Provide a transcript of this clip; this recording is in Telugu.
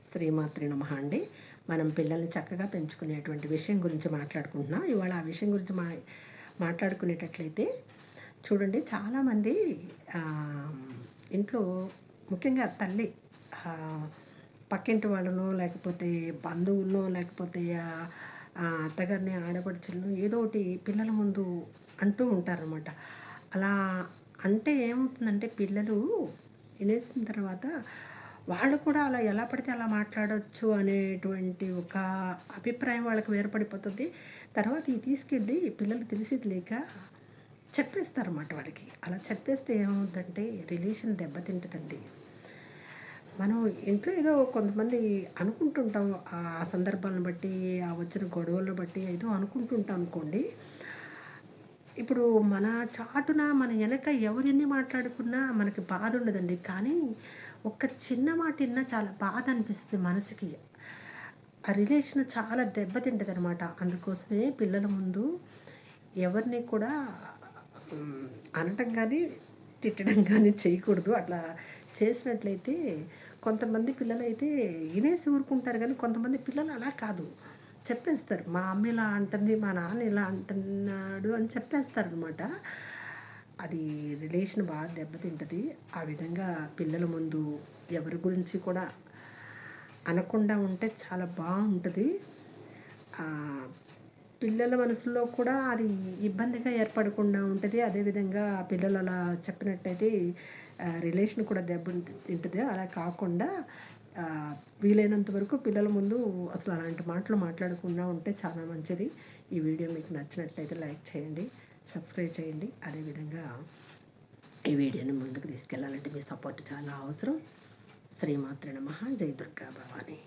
శ్రీమాత్రి నమః అండి. మనం పిల్లల్ని చక్కగా పెంచుకునేటువంటి విషయం గురించి మాట్లాడుకుంటున్నాం. ఇవాళ ఆ విషయం గురించి మాట్లాడుకునేటట్లయితే చూడండి, చాలామంది ఇంట్లో ముఖ్యంగా తల్లి పక్కింటి వాళ్ళనో లేకపోతే బంధువులనో లేకపోతే అత్తగారిని ఆడపడుచులను ఏదో ఒకటి పిల్లల ముందు అంటూ ఉంటారనమాట. అలా అంటే ఏమవుతుందంటే పిల్లలు వినేసిన తర్వాత వాళ్ళు కూడా అలా ఎలా పడితే అలా మాట్లాడొచ్చు అనేటువంటి ఒక అభిప్రాయం వాళ్ళకి ఏర్పడిపోతుంది. తర్వాత ఇది తీసుకెళ్ళి పిల్లలు తెలిసేది లేక చెప్పేస్తారన్నమాట వాళ్ళకి. అలా చెప్పేస్తే ఏమవుద్దంటే రిలేషన్ దెబ్బతింటుందండి. మనం ఇంట్లో ఏదో కొంతమంది అనుకుంటుంటాం, ఆ సందర్భాలను బట్టి, ఆ వచ్చిన గొడవలను బట్టి ఏదో అనుకుంటుంటాం అనుకోండి. ఇప్పుడు మన చాటున మన వెనక ఎవరెన్ని మాట్లాడుకున్నా మనకి బాధ ఉండదండి. కానీ ఒక్క చిన్న మాట విన్నా చాలా బాధ అనిపిస్తుంది మనసుకి. ఆ రిలేషన్ చాలా దెబ్బతింటదనమాట. అందుకోసమే పిల్లల ముందు ఎవరిని కూడా అనటం కానీ, తిట్టడం కానీ చేయకూడదు. అట్లా చేసినట్లయితే కొంతమంది పిల్లలైతే వినేసి ఊరుకుంటారు, కానీ కొంతమంది పిల్లలు అలా కాదు, చెప్పేస్తారు. మా అమ్మ ఇలా అంటుంది, మా నాన్న ఇలా అంటున్నాడు అని చెప్పేస్తారనమాట. అది రిలేషన్ బాగా దెబ్బతింటది. ఆ విధంగా పిల్లల ముందు ఎవరి గురించి కూడా అనకుండా ఉంటే చాలా బాగుంటుంది. పిల్లల మనసులో కూడా అది ఇబ్బందిగా ఏర్పడకుండా ఉంటుంది. అదేవిధంగా పిల్లలు అలా చెప్పినట్టయితే రిలేషన్ కూడా తింటుంది. అలా కాకుండా వీలైనంత వరకు పిల్లల ముందు అసలు అలాంటి మాటలు మాట్లాడకుండా ఉంటే చాలా మంచిది. ఈ వీడియో మీకు నచ్చినట్లయితే లైక్ చేయండి, సబ్స్క్రైబ్ చేయండి. అదేవిధంగా ఈ వీడియోని ముందుకు తీసుకెళ్ళాలంటే మీ సపోర్ట్ చాలా అవసరం. శ్రీమాత్రే నమః. జై దుర్గా భవాని.